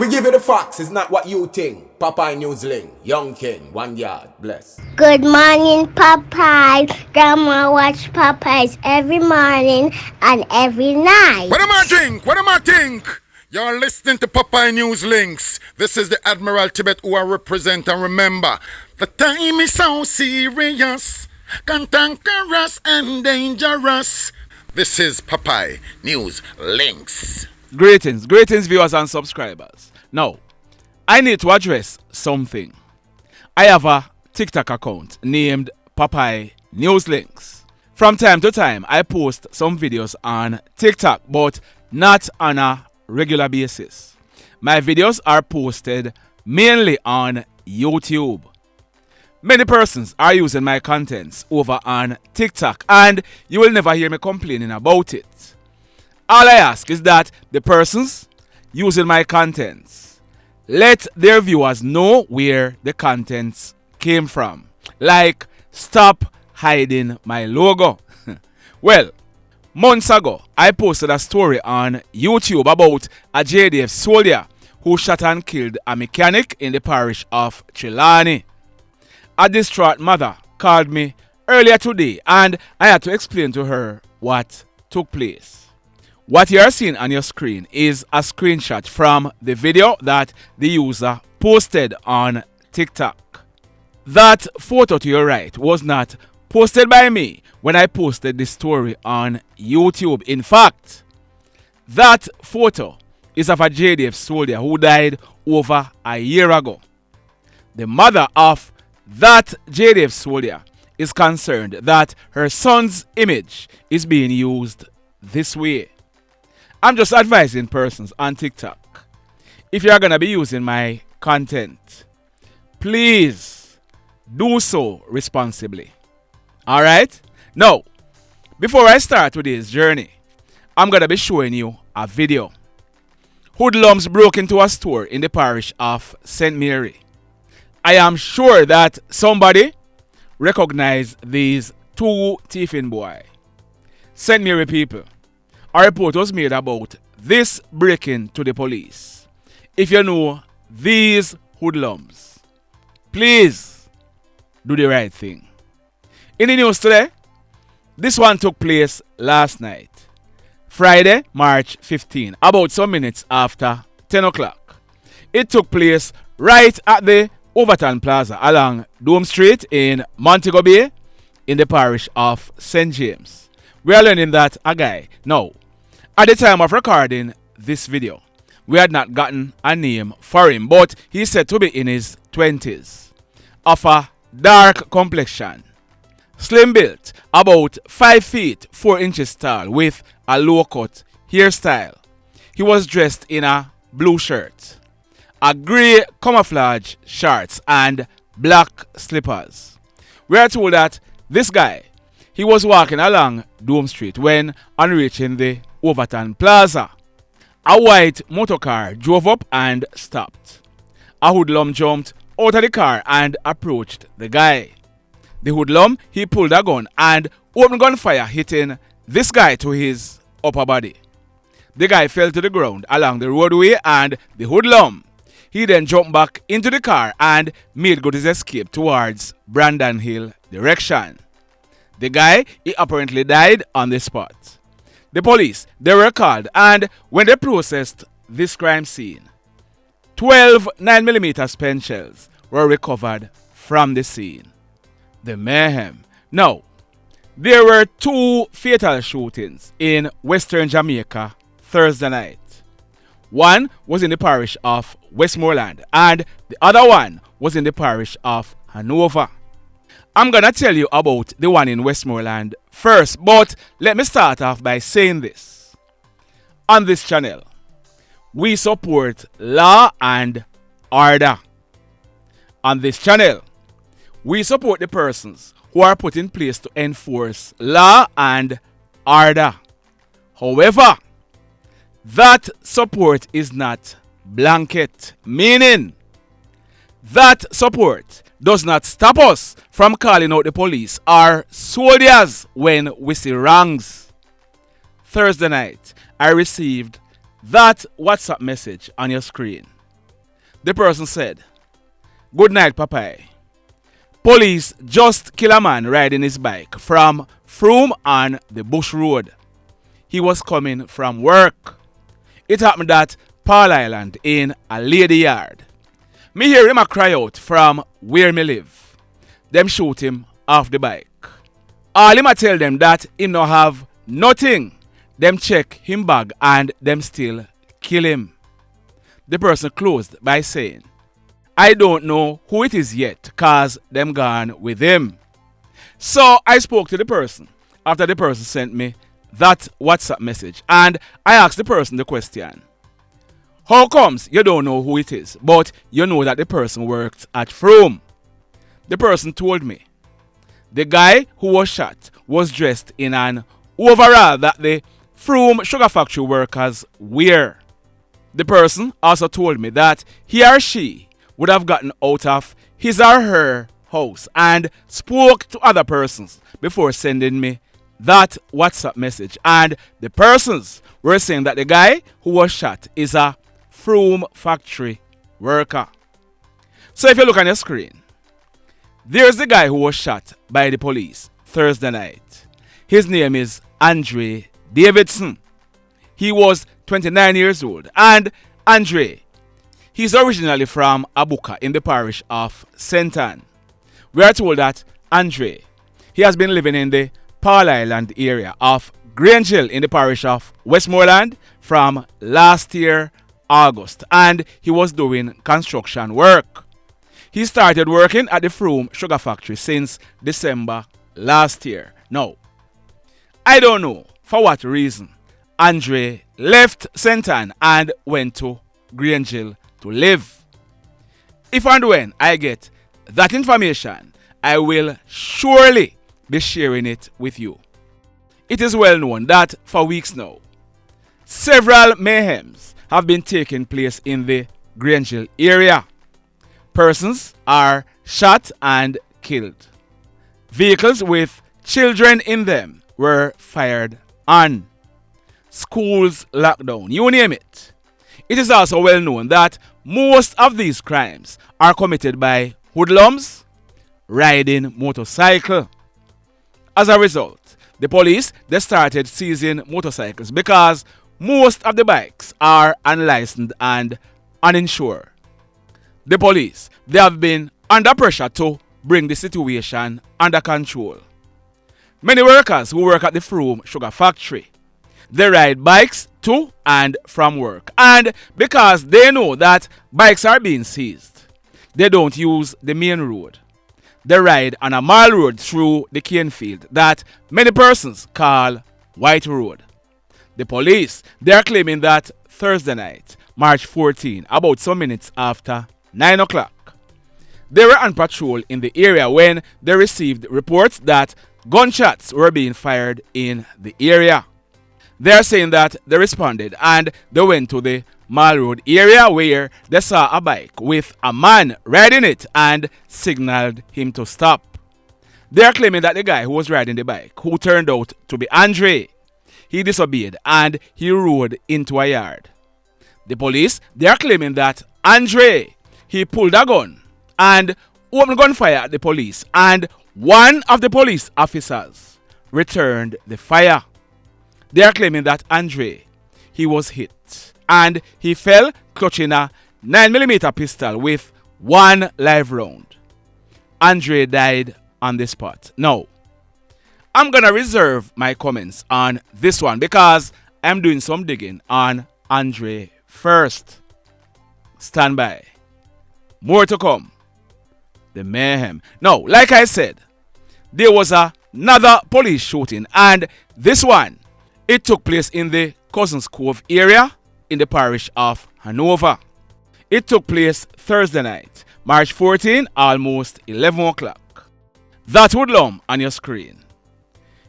We give you the facts, it's not what you think. Popeye Newsling, Young King, 1 yard, bless. Good morning, Popeye. Grandma watch Popeyes every morning and every night. What am I think? What am I think? You're listening to Popeye News Links. This is the Admiral Tibet who I represent, and remember, the time is so serious, cantankerous and dangerous. This is Popeye News Links. Greetings viewers and subscribers. Now, I need to address something. I have a TikTok account named Popeye News Links. From time to time, I post some videos on TikTok, but not on a regular basis. My videos are posted mainly on YouTube. Many persons are using my contents over on TikTok, and you will never hear me complaining about it. All I ask is that the persons using my contents let their viewers know where the contents came from. Like, stop hiding my logo. Well, months ago, I posted a story on YouTube about a JDF soldier who shot and killed a mechanic in the parish of Trelawney. A distraught mother called me earlier today, and I had to explain to her what took place. What you are seeing on your screen is a screenshot from the video that the user posted on TikTok. That photo to your right was not posted by me when I posted this story on YouTube. In fact, that photo is of a JDF soldier who died over a year ago. The mother of that JDF soldier is concerned that her son's image is being used this way. I'm just advising persons on TikTok, if you are going to be using my content, please do so responsibly. Alright? Now, before I start today's journey, I'm going to be showing you a video. Hoodlums broke into a store in the parish of St. Mary. I am sure that somebody recognized these two Teefing boys. St. Mary people, a report was made about this break-in to the police. If you know these hoodlums, please do the right thing. In the news today, this one took place last night, Friday, March 15, about some minutes after 10 o'clock. It took place right at the Overton Plaza along Dome Street in Montego Bay in the parish of St. James. We are learning that a guy, now, at the time of recording this video, we had not gotten a name for him, but he said to be in his 20s, of a dark complexion, slim built, about 5 feet 4 inches tall, with a low-cut hairstyle. He was dressed in a blue shirt, a grey camouflage shorts, and black slippers. We are told that this guy, he was walking along Dome Street when, on reaching the Overton Plaza, a white motorcar drove up and stopped. A hoodlum jumped out of the car and approached the guy. The hoodlum, he pulled a gun and opened gunfire, hitting this guy to his upper body. The guy fell to the ground along the roadway, and the hoodlum, he then jumped back into the car and made good his escape towards Brandon Hill direction. The guy, he apparently died on the spot. The police, they were called, and when they processed this crime scene, 12 9mm pen shells were recovered from the scene. The mayhem. Now, there were 2 fatal shootings in Western Jamaica Thursday night. One was in the parish of Westmoreland, and the other one was in the parish of Hanover. I'm going to tell you about the one in Westmoreland first, but let me start off by saying this. On this channel, we support law and order. On this channel, we support the persons who are put in place to enforce law and order. However, that support is not blanket, meaning that support does not stop us from calling out the police or soldiers when we see wrongs. Thursday night, I received that WhatsApp message on your screen. The person said, "Good night, Popeye. Police just kill a man riding his bike from Froome on the Bush Road. He was coming from work. It happened at Paul Island in a lady yard. Me hear him a cry out from where me live. Them shoot him off the bike. All him a tell them that him no have nothing. Them check him bag and them still kill him." The person closed by saying, "I don't know who it is yet cause them gone with him." So I spoke to the person after the person sent me that WhatsApp message, and I asked the person the question, "How comes you don't know who it is, but you know that the person worked at Froome?" The person told me the guy who was shot was dressed in an overall that the Froome sugar factory workers wear. The person also told me that he or she would have gotten out of his or her house and spoke to other persons before sending me that WhatsApp message, and the persons were saying that the guy who was shot is a Froome factory worker. So if you look on your screen, there's the guy who was shot by the police Thursday night. His name is Andre Davidson. He was 29 years old, and Andre, he's originally from Abuka in the parish of St. Ann. We are told that Andre, he has been living in the Paul Island area of Grange Hill in the parish of Westmoreland from last year, August, and he was doing construction work. He started working at the Froome sugar factory since December last year. Now, I don't know for what reason Andre left St. Ann and went to Grange Hill to live. If and when I get that information, I will surely be sharing it with you. It is well known that for weeks now, several mayhems have been taking place in the Grange Hill area. Persons are shot and killed. Vehicles with children in them were fired on. Schools locked down, you name it. It is also well known that most of these crimes are committed by hoodlums riding motorcycle. As a result, the police they started seizing motorcycles because most of the bikes are unlicensed and uninsured. The police they have been under pressure to bring the situation under control. Many workers who work at the Froome sugar factory, they ride bikes to and from work, and because they know that bikes are being seized, they don't use the main road. They ride on a mile road through the cane field that many persons call White Road. The police they are claiming that Thursday night, March 14, about some minutes after 9 o'clock, they were on patrol in the area when they received reports that gunshots were being fired in the area. They are saying that they responded and they went to the Mall Road area where they saw a bike with a man riding it and signaled him to stop. They are claiming that the guy who was riding the bike, who turned out to be Andre, he disobeyed and he rode into a yard. The police, they are claiming that Andre, he pulled a gun and opened gunfire at the police, and one of the police officers returned the fire. They are claiming that Andre, he was hit and he fell clutching a 9mm pistol with one live round. Andre died on the spot. Now, I'm gonna reserve my comments on this one because I'm doing some digging on Andre first. Stand by. More to come. The mayhem. Now, like I said, there was another police shooting, and this one, it took place in the Cousins Cove area in the parish of Hanover. It took place Thursday night, March 14, almost 11 o'clock. That hoodlum on your screen,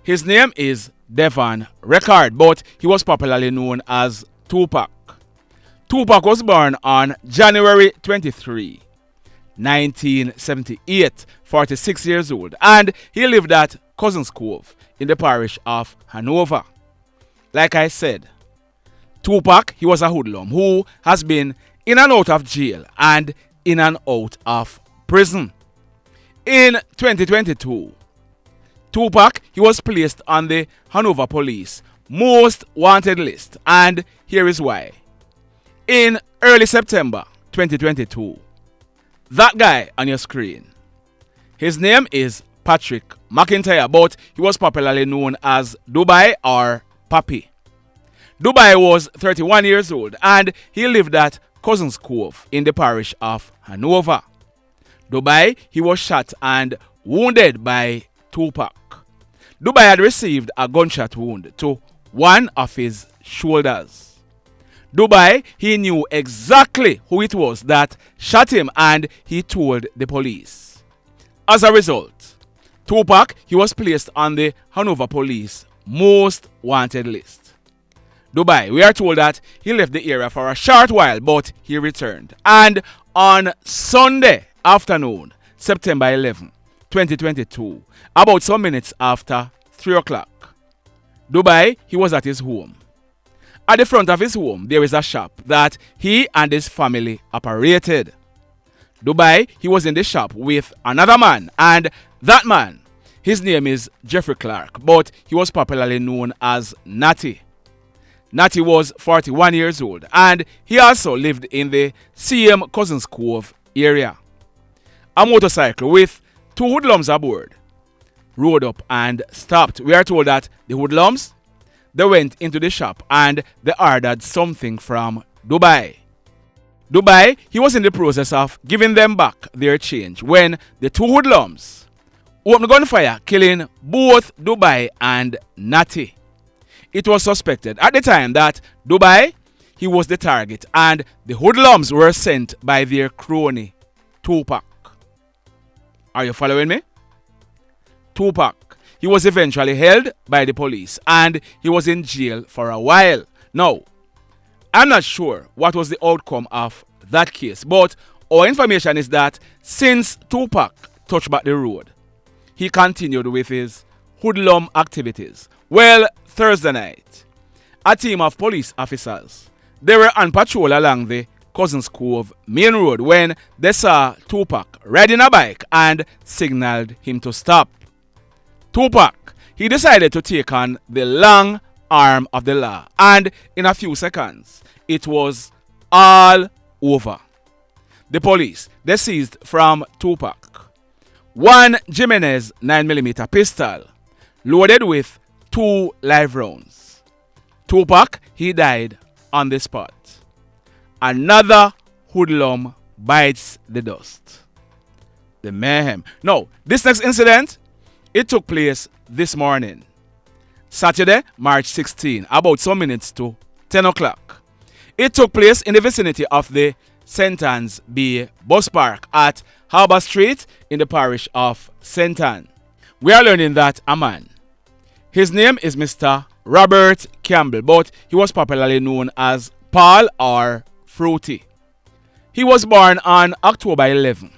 his name is Devon Reckord, but he was popularly known as Tupac. Tupac was born on January 23, 1978, 46 years old, and he lived at Cousins Cove in the parish of Hanover. Like I said, Tupac, he was a hoodlum who has been in and out of jail and in and out of prison. In 2022, Tupac, he was placed on the Hanover Police Most Wanted list, and here is why. In early September 2022, that guy on your screen, his name is Patrick McIntyre, but he was popularly known as Dubai or Papi. Dubai was 31 years old and he lived at Cousins Cove in the parish of Hanover. Dubai, he was shot and wounded by Tupac. Dubai had received a gunshot wound to one of his shoulders. Dubai, he knew exactly who it was that shot him and he told the police. As a result, Tupac, he was placed on the Hanover Police Most Wanted list. Dubai, we are told that he left the area for a short while, but he returned. And on Sunday afternoon, September 11, 2022, about some minutes after 3 o'clock, Dubai, he was at his home. At the front of his home, there is a shop that he and his family operated. Dubai, he was in the shop with another man, and that man, his name is Jeffrey Clarke, but he was popularly known as Natty. Natty was 41 years old, and he also lived in the same Cousins Cove area. A motorcycle with 2 hoodlums aboard rode up and stopped. We are told that the hoodlums, they went into the shop and they ordered something from Dubai. Dubai, he was in the process of giving them back their change when the 2 hoodlums opened gunfire, killing both Dubai and Natty. It was suspected at the time that Dubai, he was the target and the hoodlums were sent by their crony, Tupac. Are you following me? Tupac, he was eventually held by the police and he was in jail for a while. Now, I'm not sure what was the outcome of that case, but our information is that since Tupac touched back the road, he continued with his hoodlum activities. Well, Thursday night, a team of police officers, they were on patrol along the Cousins Cove main road when they saw Tupac riding a bike and signaled him to stop. Tupac, he decided to take on the long arm of the law, and in a few seconds, it was all over. The police, they seized from Tupac one Jimenez 9mm pistol loaded with 2 live rounds. Tupac, he died on the spot. Another hoodlum bites the dust. The mayhem. Now, this next incident, it took place this morning, Saturday, March 16, about some minutes to 10 o'clock. It took place in the vicinity of the St. Anne's Bay bus park at Harbour Street in the parish of St. Anne. We are learning that a man, his name is Mr. Robert Campbell, but he was popularly known as Paul or Fruity. He was born on October 11,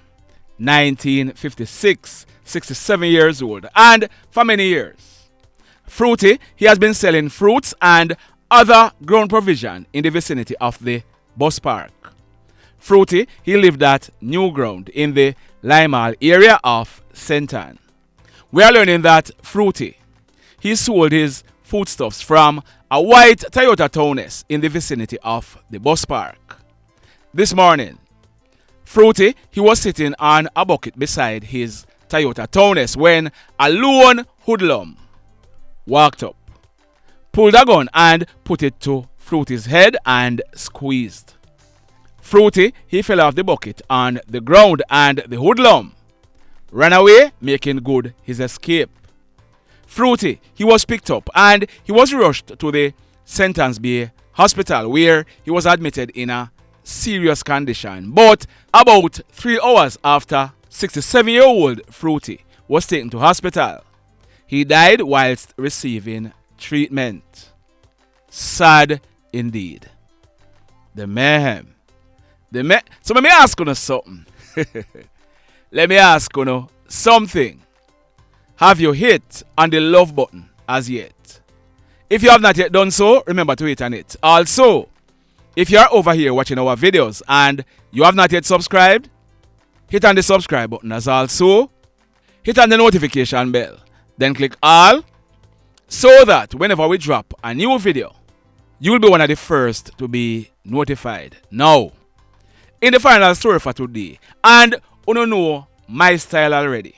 1956, 67 years old, and for many years, Fruity, he has been selling fruits and other grown provision in the vicinity of the bus park. Fruity, he lived at New Ground in the Limal area of St. Anne. We are learning that Fruity, he sold his foodstuffs from a white Toyota Taunus in the vicinity of the bus park. This morning, Fruity, he was sitting on a bucket beside his Toyota Taunus when a lone hoodlum walked up, pulled a gun and put it to Fruity's head and squeezed. Fruity, he fell off the bucket on the ground and the hoodlum ran away, making good his escape. Fruity, he was picked up and he was rushed to the St. Anne's Bay Hospital where he was admitted in a serious condition. But about 3 hours after 67-year-old Fruity was taken to hospital, he died whilst receiving treatment. Sad indeed. The mayhem. So let me ask you something. Let me ask you something. Have you hit on the love button as yet? If you have not yet done so, remember to hit on it. Also, If you are over here watching our videos and you have not yet subscribed, hit on the subscribe button as also. Hit on the notification bell. Then click all so that whenever we drop a new video, you will be one of the first to be notified. Now, in the final story for today, and you know my style already.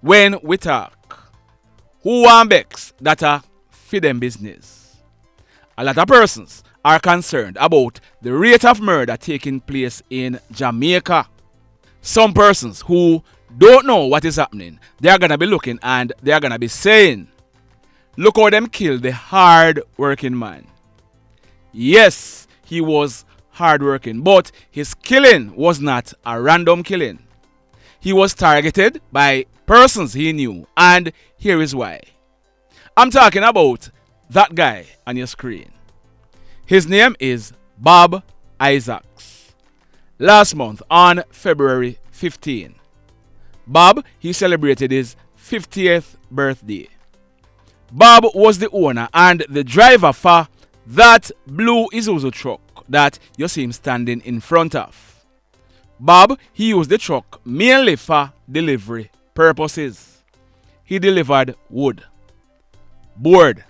When we talk, who want Bex that are feed them business? A lot of persons are concerned about the rate of murder taking place in Jamaica. Some persons who don't know what is happening, they are going to be looking and they are going to be saying, look how them killed the hard-working man. Yes, he was hard-working, but his killing was not a random killing. He was targeted by persons he knew, and here is why. I'm talking about that guy on your screen. His name is Bob Isaacs. Last month on February 15, Bob, he celebrated his 50th birthday. Bob was the owner and the driver for that blue Isuzu truck that you see him standing in front of. Bob, he used the truck mainly for delivery purposes. He delivered wood, board,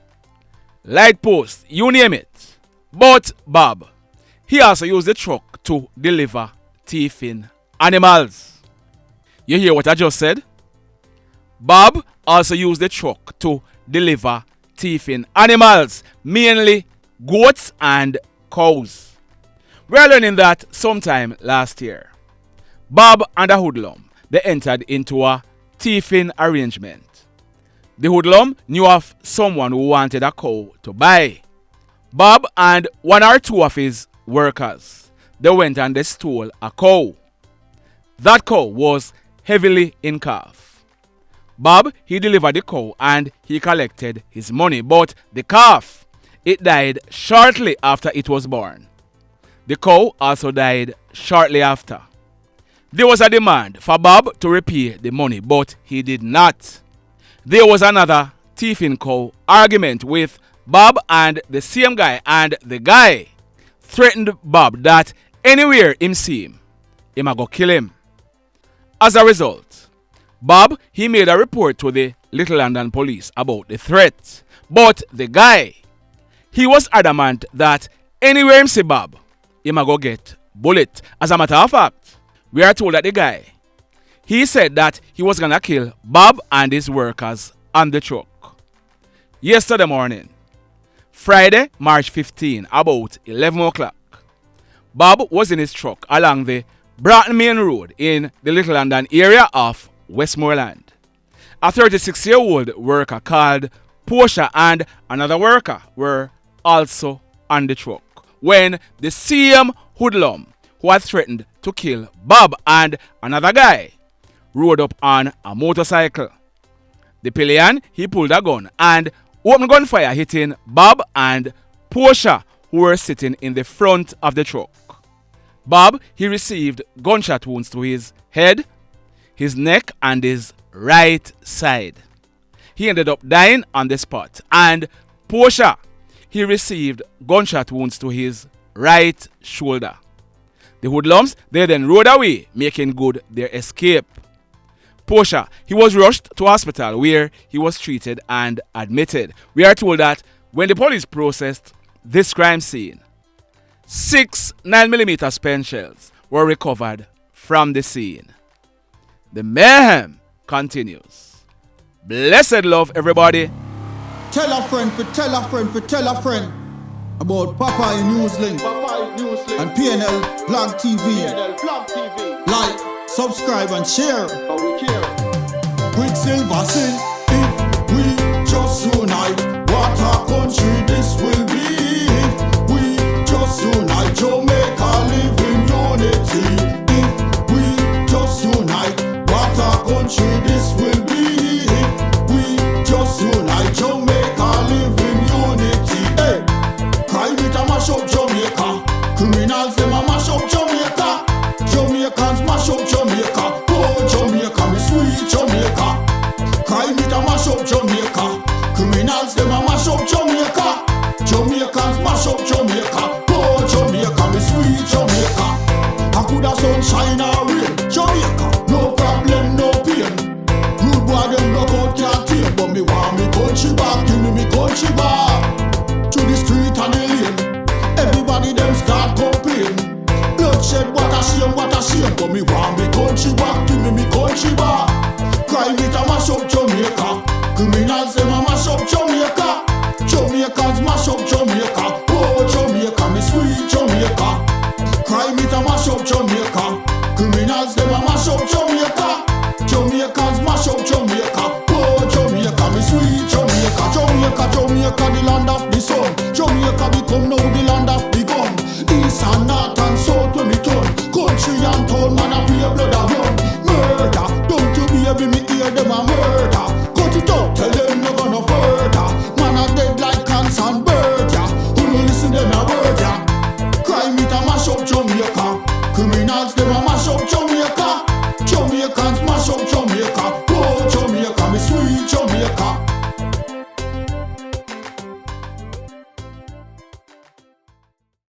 light post, you name it. But Bob, he also used the truck to deliver teefing animals. You hear what I just said? Bob also used the truck to deliver teefing animals, mainly goats and cows. We are learning that sometime last year, Bob and a hoodlum, they entered into a teefing arrangement. The hoodlum knew of someone who wanted a cow to buy. Bob and one or two of his workers, they went and they stole a cow. That cow was heavily in calf. Bob, he delivered the cow and he collected his money, but the calf, it died shortly after it was born. The cow also died shortly after. There was a demand for Bob to repay the money, but he did not. There was another teefing cow argument with Bob and the same guy, and the guy threatened Bob that anywhere him see him a go kill him. As a result, Bob, he made a report to the Little London police about the threat. But the guy, he was adamant that anywhere him see Bob, him a go get bullet. As a matter of fact, we are told that the guy, he said that he was gonna kill Bob and his workers on the truck. Yesterday morning, Friday, March 15, about 11 o'clock, Bob was in his truck along the Broughton Main Road in the Little London area of Westmoreland. A 36-year-old worker called Portia and another worker were also on the truck when the same hoodlum who had threatened to kill Bob and another guy rode up on a motorcycle. The pillion, he pulled a gun and opened gunfire, hitting Bob and Portia, who were sitting in the front of the truck. Bob, he received gunshot wounds to his head, his neck, and his right side. He ended up dying on the spot. And Portia, he received gunshot wounds to his right shoulder. The hoodlums, they then rode away, making good their escape. Portia, he was rushed to hospital where he was treated and admitted. We are told that when the police processed this crime scene, 6 9mm spent shells were recovered from the scene. The mayhem continues. Blessed love, everybody. Tell a friend for tell a friend for tell a friend about Popeye Newslink and PNL Blog TV. Like, subscribe and share. Quicksilver sing, if we just unite, what a country this will be. If we just unite, Jamaica live in unity. If we just unite, what a country this will be. If we just unite, Jamaica live in unity. Hey, crime it a mash up Jamaica. Criminals them a mash up Jamaica. Jamaicans mash up Jamaica. Oh Jamaica, me sweet Jamaica. Crime it a mash up Jamaica. Criminals them a mash up Jamaica. Jamaicans mash up Jamaica. Oh Jamaica. Jamaica the land of the sun. Jamaica become now the land of the gun. East and north and south when we turn. Country and town man a play blood a run. Murder, don't you baby me hear them a murder. Cut it out, tell them no gonna further. Man a dead like cans and bird, yeah. Who no listen them a word, yeah. Crime it a mash up Jamaica.